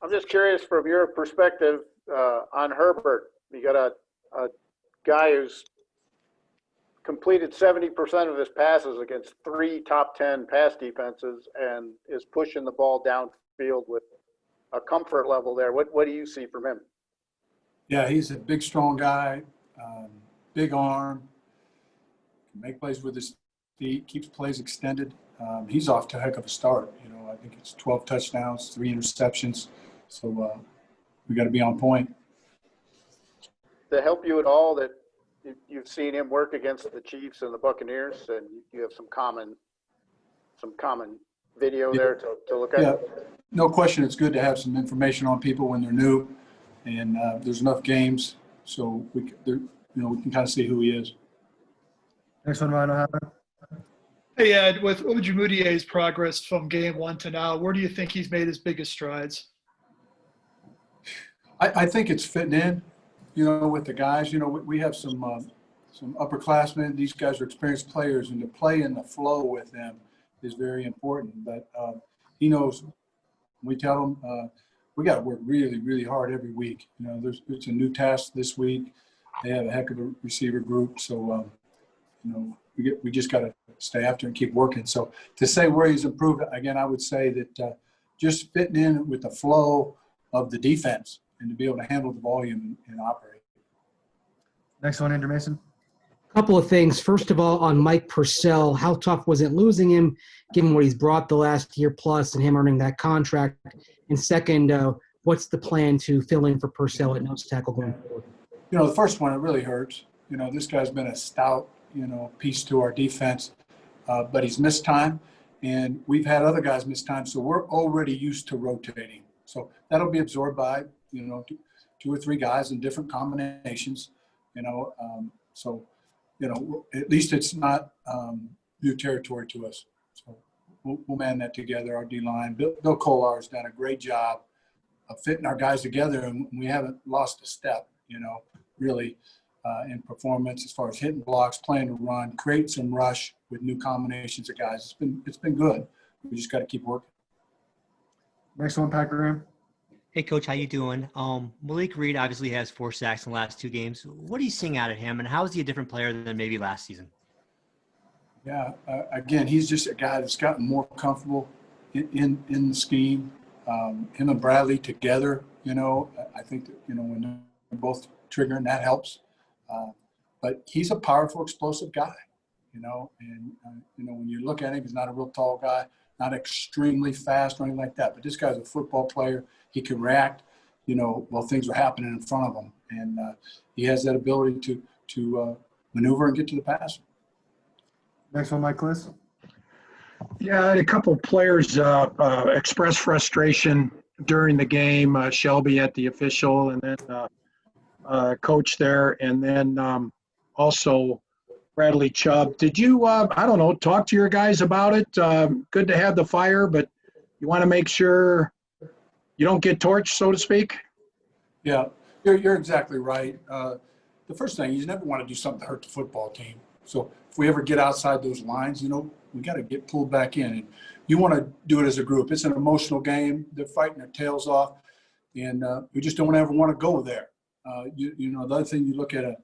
I'm just curious from your perspective on Herbert. You got a guy who's completed 70% of his passes against 3 top 10 pass defenses and is pushing the ball downfield with a comfort level there. What do you see from him? Yeah, he's a big, strong guy, big arm, can make plays with his feet, keeps plays extended. He's off to a heck of a start. I think it's 12 touchdowns, 3 interceptions. So we got to be on point. To help you at all that you've seen him work against the Chiefs and the Buccaneers, and you have some common video there to look at? Yeah, no question. It's good to have some information on people when they're new, and there's enough games so we can kind of see who he is. Next one, Ryan. Hey, Ed, with Ojimudie's progress from game 1 to now, where do you think he's made his biggest strides? I think it's fitting in, with the guys. We have some upperclassmen. These guys are experienced players, and to play in the flow with them is very important. But he knows. We tell him we got to work really, really hard every week. It's a new task this week. They have a heck of a receiver group, so we just got to stay after and keep working. So to say where he's improved, again, I would say that just fitting in with the flow of the defense and to be able to handle the volume and operate. Next one, Andrew Mason. Couple of things. First of all, on Mike Purcell, how tough was it losing him, given what he's brought the last year plus and him earning that contract? And second, what's the plan to fill in for Purcell at nose tackle going forward? The first one, it really hurts. This guy's been a stout, piece to our defense, but he's missed time, and we've had other guys miss time, so we're already used to rotating. So that'll be absorbed by, 2 or 3 guys in different combinations, so, at least it's not new territory to us. So we'll man that together, our D-line. Bill Kolar's done a great job of fitting our guys together, and we haven't lost a step, really in performance as far as hitting blocks, playing to run, create some rush with new combinations of guys. It's been good. We just got to keep working. Next one, Pat Graham. Hey, Coach, how you doing? Malik Reed obviously has 4 sacks in the last 2 games. What are you seeing out of him, and how is he a different player than maybe last season? Yeah, again, he's just a guy that's gotten more comfortable in the scheme. Him and Bradley together, I think that, when they're both triggering, that helps. But he's a powerful, explosive guy, and when you look at him, he's not a real tall guy, not extremely fast or anything like that. But this guy's a football player. He can react, while things are happening in front of him. And he has that ability to maneuver and get to the passer. Next one, Mike Kliss. Yeah, I had a couple players express frustration during the game. Shelby at the official, and then coach there, and then also Bradley Chubb. Did you, talk to your guys about it? Good to have the fire, but you want to make sure you don't get torched, so to speak? Yeah, you're exactly right. The first thing, you never want to do something to hurt the football team. So if we ever get outside those lines, we got to get pulled back in. And you want to do it as a group. It's an emotional game. They're fighting their tails off, and we just don't ever want to go there. The other thing, you look at a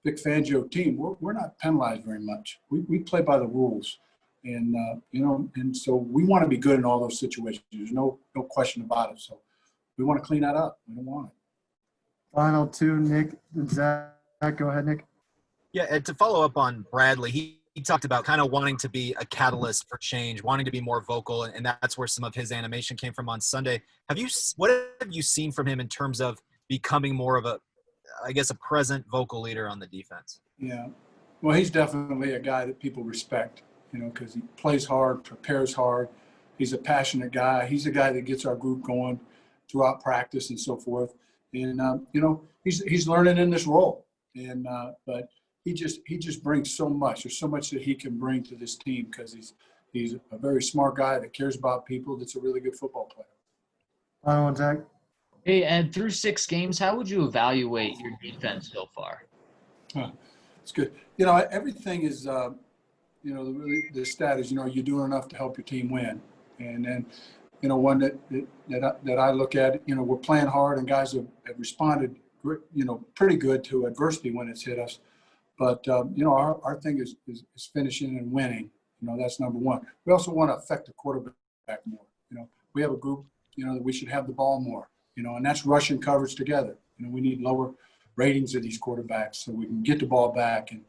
Vic Fangio team, we're not penalized very much. We play by the rules, and and so we want to be good in all those situations. There's no question about it. So we want to clean that up. We don't want it. Final 2, Nick and Zach. Go ahead, Nick. Yeah, and to follow up on Bradley, he talked about kind of wanting to be a catalyst for change, wanting to be more vocal, and that's where some of his animation came from on Sunday. What have you seen from him in terms of becoming more of a present vocal leader on the defense? Yeah. Well, he's definitely a guy that people respect, because he plays hard, prepares hard. He's a passionate guy. He's a guy that gets our group going throughout practice and so forth. And, he's learning in this role. And but he just brings so much. There's so much that he can bring to this team because he's a very smart guy that cares about people. That's a really good football player. Final one, Zach. Hey, and through 6 games, how would you evaluate your defense so far? It's good. Everything is, the stat is, you're doing enough to help your team win. And then, one that I look at. We're playing hard, and guys have responded, pretty good to adversity when it's hit us. But our thing is finishing and winning. That's number one. We also want to affect the quarterback more. We have a group, that we should have the ball more. And that's rushing coverage together. We need lower ratings of these quarterbacks so we can get the ball back and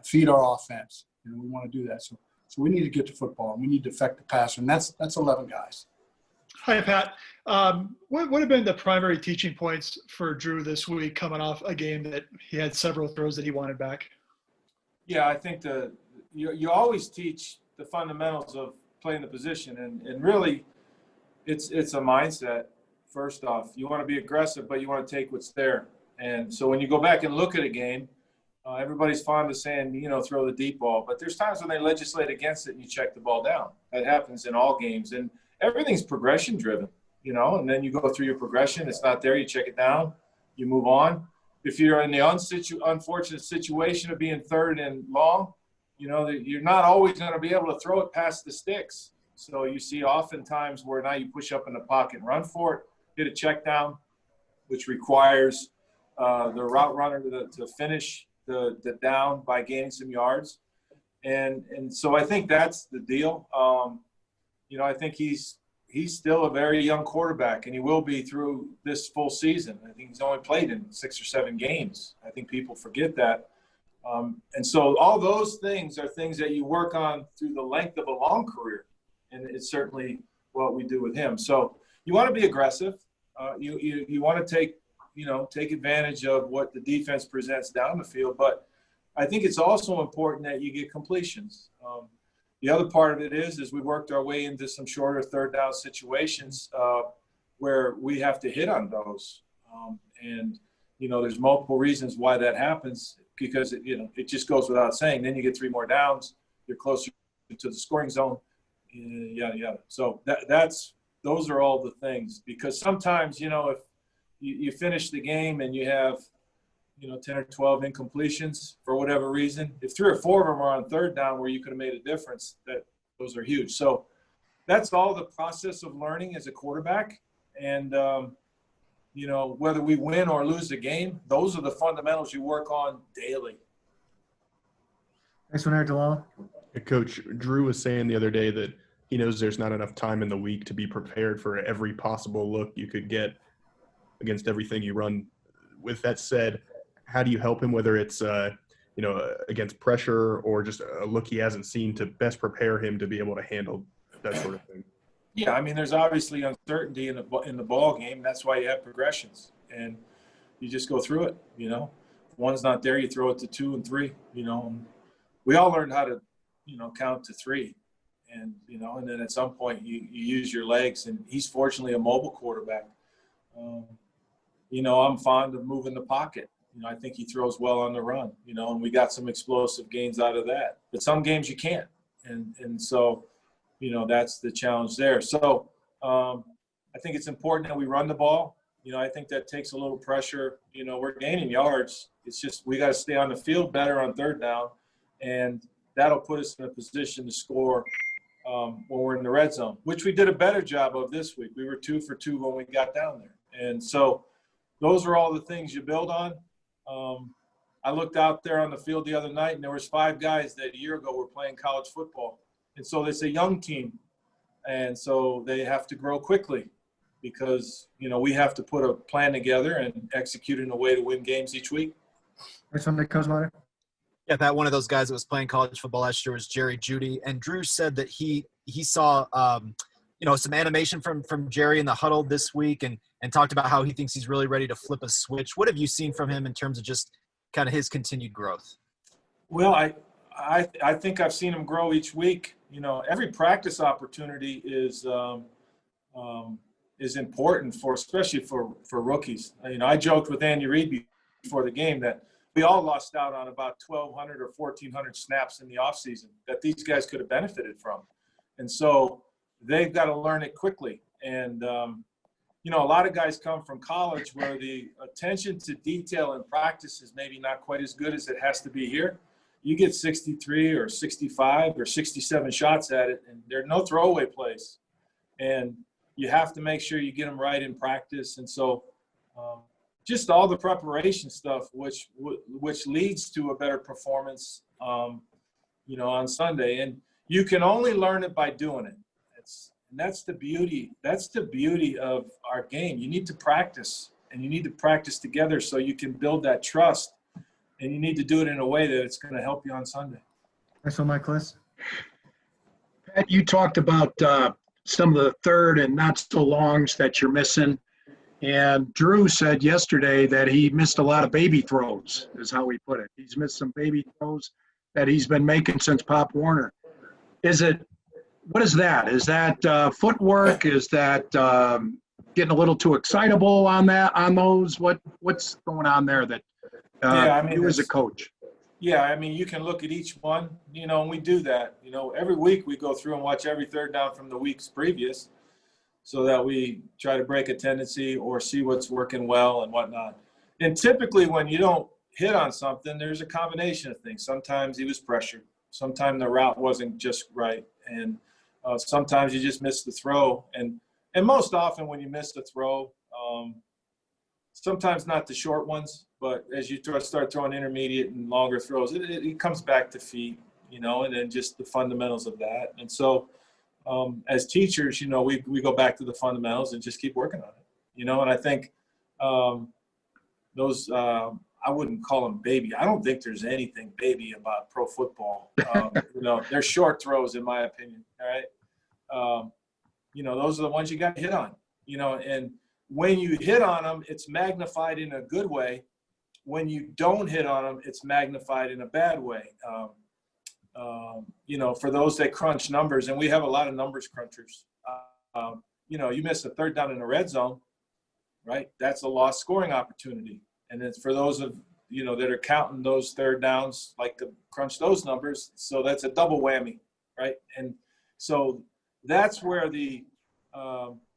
feed our offense. We want to do that. So we need to get to football. We need to affect the passer, and that's 11 guys. Hi, Pat. What have been the primary teaching points for Drew this week coming off a game that he had several throws that he wanted back? Yeah, I think you always teach the fundamentals of playing the position, and really it's a mindset. First off, you want to be aggressive, but you want to take what's there. And so when you go back and look at a game, everybody's fond of saying, throw the deep ball. But there's times when they legislate against it and you check the ball down. That happens in all games. And everything's progression driven, and then you go through your progression. It's not there. You check it down. You move on. If you're in the unfortunate situation of being third and long, you're not always going to be able to throw it past the sticks. So you see oftentimes where now you push up in the pocket and run for it, hit a check down, which requires the route runner to finish the down by gaining some yards. And so I think that's the deal. I think he's still a very young quarterback, and he will be through this full season. I think he's only played in 6 or 7 games. I think people forget that. And so all those things are things that you work on through the length of a long career, and it's certainly what we do with him. So you want to be aggressive. You want to take advantage of what the defense presents down the field, but I think it's also important that you get completions. The other part of it is we worked our way into some shorter third down situations where we have to hit on those. And there's multiple reasons why that happens, because it just goes without saying. Then you get 3 more downs, you're closer to the scoring zone, yada, yada. So those are all the things, because sometimes, if you finish the game and you have, 10 or 12 incompletions for whatever reason, if 3 or 4 of them are on third down where you could have made a difference, those are huge. So that's all the process of learning as a quarterback. And, whether we win or lose the game, those are the fundamentals you work on daily. Next one, Eric DeLala. Coach, Drew was saying the other day that he knows there's not enough time in the week to be prepared for every possible look you could get against everything you run. With that said, how do you help him, whether it's against pressure or just a look he hasn't seen, to best prepare him to be able to handle that sort of thing? Yeah, there's obviously uncertainty in the ball game. That's why you have progressions, and you just go through it. If one's not there, you throw it to 2 and 3. We all learned how to count to 3, and and then at some point you use your legs. And he's fortunately a mobile quarterback. I'm fond of moving the pocket. I think he throws well on the run, and we got some explosive gains out of that. But some games you can't. And so, that's the challenge there. So I think it's important that we run the ball. I think that takes a little pressure. We're gaining yards. It's just we got to stay on the field better on third down, and that'll put us in a position to score when we're in the red zone, which we did a better job of this week. We were 2 for 2 when we got down there. And so those are all the things you build on. I looked out there on the field the other night, and there was 5 guys that a year ago were playing college football. And so it's a young team. And so they have to grow quickly because, we have to put a plan together and execute in a way to win games each week. Next one, Nick Kozmeyer. Yeah, Pat, one of those guys that was playing college football last year was Jerry Jeudy. And Drew said that he saw, some animation from Jerry in the huddle this week and talked about how he thinks he's really ready to flip a switch. What have you seen from him in terms of just kind of his continued growth? Well, I think I've seen him grow each week. Every practice opportunity is important especially for rookies. I joked with Andy Reid before the game that we all lost out on about 1,200 or 1,400 snaps in the offseason that these guys could have benefited from. And so they've got to learn it quickly. And, a lot of guys come from college where the attention to detail in practice is maybe not quite as good as it has to be here. You get 63 or 65 or 67 shots at it, and there are no throwaway plays. And you have to make sure you get them right in practice. And so just all the preparation stuff, which leads to a better performance, you know, on Sunday. And you can only learn it by doing it. And that's the beauty. That's the beauty of our game. You need to practice, and you need to practice together so you can build that trust. And you need to do it in a way that it's going to help you on Sunday. Next one, Mike Kliss. Pat, you talked about some of the third and not so longs that you're missing. And Drew said yesterday that he missed a lot of baby throws, is how he put it. He's missed some baby throws that he's been making since Pop Warner. What is that? Is that footwork? Is that getting a little too excitable on those? What's going on there that you as a coach? Yeah, I mean, you can look at each one, you know, and we do that. You know, every week we go through and watch every third down from the weeks previous so that we try to break a tendency or see what's working well and whatnot. And typically when you don't hit on something, there's a combination of things. Sometimes he was pressured. Sometimes the route wasn't just right. And sometimes you just miss the throw. And most often when you miss the throw, sometimes not the short ones, but as you start throwing intermediate and longer throws, it comes back to feet, you know, and then just the fundamentals of that. And so as teachers, you know, we go back to the fundamentals and just keep working on it, you know. And I think those I wouldn't call them baby. I don't think there's anything baby about pro football. You know, they're short throws in my opinion. All right. You know, those are the ones you got to hit on, you know, and when you hit on them, it's magnified in a good way. When you don't hit on them, it's magnified in a bad way. You know, for those that crunch numbers, and we have a lot of numbers crunchers, you know, you miss a third down in the red zone, right? That's a lost scoring opportunity. And it's for those of, you know, that are counting those third downs, like to crunch those numbers. So that's a double whammy, right? And so that's where the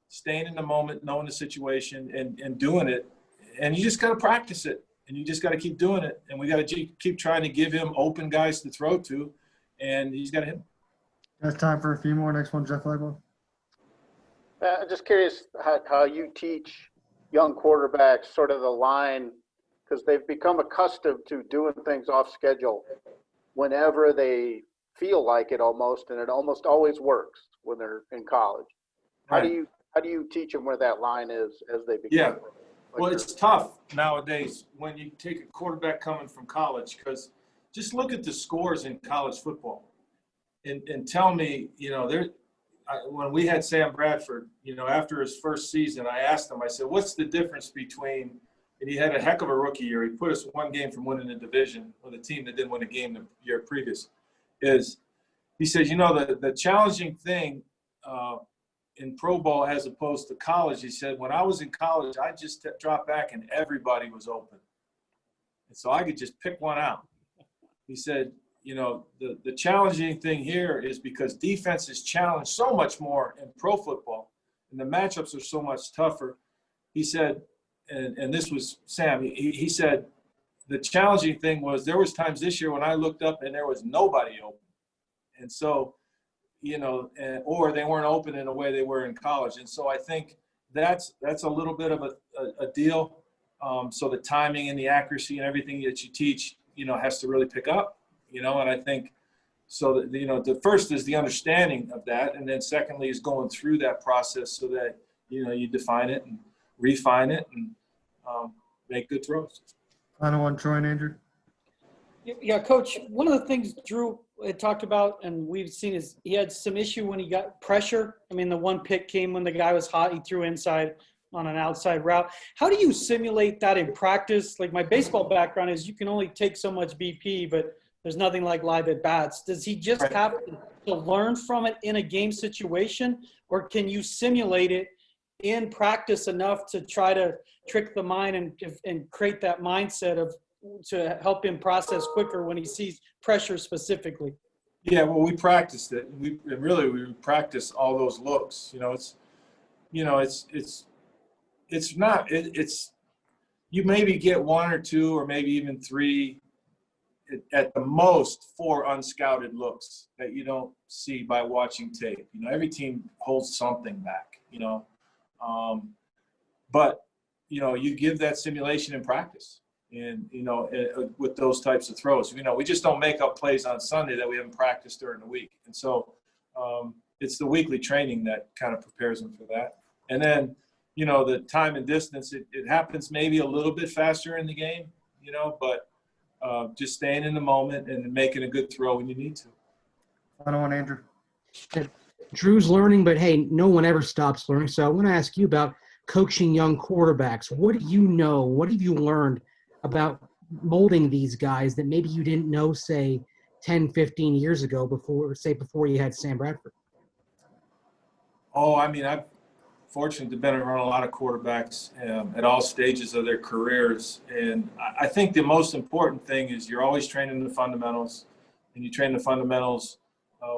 staying in the moment, knowing the situation and doing it. And you just got to practice it. And you just got to keep doing it. And we got to keep trying to give him open guys to throw to. And he's got to hit them. There's time for a few more. Next one, Jeff Leglow. I'm just curious how you teach young quarterbacks sort of the line, because they've become accustomed to doing things off schedule whenever they feel like it almost, and it almost always works when they're in college. How do you teach them where that line is as they become? Yeah. Well, it's tough nowadays when you take a quarterback coming from college, because just look at the scores in college football and tell me, you know, when we had Sam Bradford, you know, after his first season, I asked him, I said, what's the difference between, and he had a heck of a rookie year. He put us one game from winning the division with a team that didn't win a game the year previous, is he says, you know, the challenging thing in pro ball as opposed to college, he said, when I was in college, I just dropped back and everybody was open. And so I could just pick one out. He said, you know, the challenging thing here is because defense is challenged so much more in pro football and the matchups are so much tougher. He said, and this was Sam, he said, the challenging thing was there was times this year when I looked up and there was nobody open. And so, you know, or they weren't open in the way they were in college. And so I think that's a little bit of a deal. So the timing and the accuracy and everything that you teach, you know, has to really pick up, you know, and I think so that, you know, the first is the understanding of that. And then secondly is going through that process so that, you know, you define it and refine it and make good throws. Final one, Troy and Andrew. Yeah, Coach, one of the things Drew had talked about and we've seen is he had some issue when he got pressure. I mean, the one pick came when the guy was hot. He threw inside on an outside route. How do you simulate that in practice? Like my baseball background is you can only take so much BP, but there's nothing like live at bats. Does he just have to learn from it in a game situation, or can you simulate it in practice enough to try to trick the mind and create that mindset of to help him process quicker when he sees pressure specifically? Yeah, well, we practiced it. We practice all those looks. You know, it's you maybe get one or two or maybe even three, at the most 4 unscouted looks that you don't see by watching tape. You know, every team holds something back. But, you give that simulation in practice and, with those types of throws. We just don't make up plays on Sunday that we haven't practiced during the week. And so it's the weekly training that kind of prepares them for that. And then, the time and distance, it happens maybe a little bit faster in the game, but just staying in the moment and making a good throw when you need to. Final one, Andrew. Drew's learning, but hey, no one ever stops learning. So I want to ask you about coaching young quarterbacks. What do you know? What have you learned about molding these guys that maybe you didn't know, say, 10, 15 years ago before you had Sam Bradford? Oh, I'm fortunate to have been around a lot of quarterbacks at all stages of their careers. And I think the most important thing is you're always training the fundamentals, and you train the fundamentals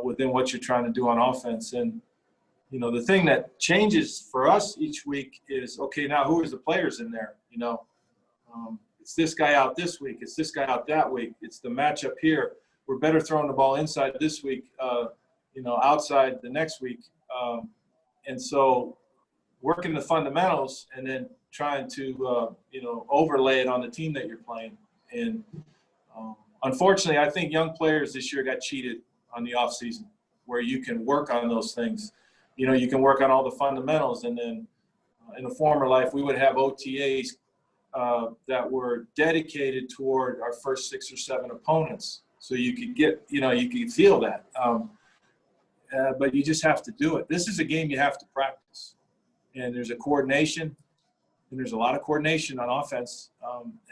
within what you're trying to do on offense. And, the thing that changes for us each week is, okay, now who is the players in there? It's this guy out this week. It's this guy out that week. It's the matchup here. We're better throwing the ball inside this week, outside the next week. And so working the fundamentals and then trying to, overlay it on the team that you're playing. And unfortunately, I think young players this year got cheated on the offseason, where you can work on those things. You can work on all the fundamentals. And then in a former life, we would have OTAs that were dedicated toward our first 6 or 7 opponents. So you could get, you could feel that. But you just have to do it. This is a game you have to practice. And there's a coordination, and there's a lot of coordination on offense,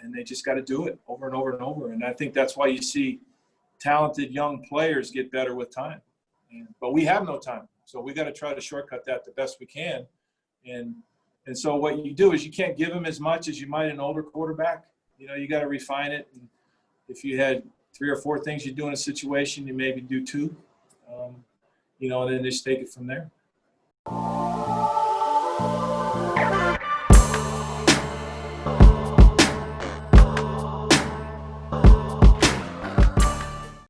and they just got to do it over and over and over. And I think that's why you see talented young players get better with time. But we have no time, so we got to try to shortcut that the best we can. And so what you do is you can't give them as much as you might an older quarterback. You got to refine it. And if you had 3 or 4 things you do in a situation, you maybe do 2. And then just take it from there.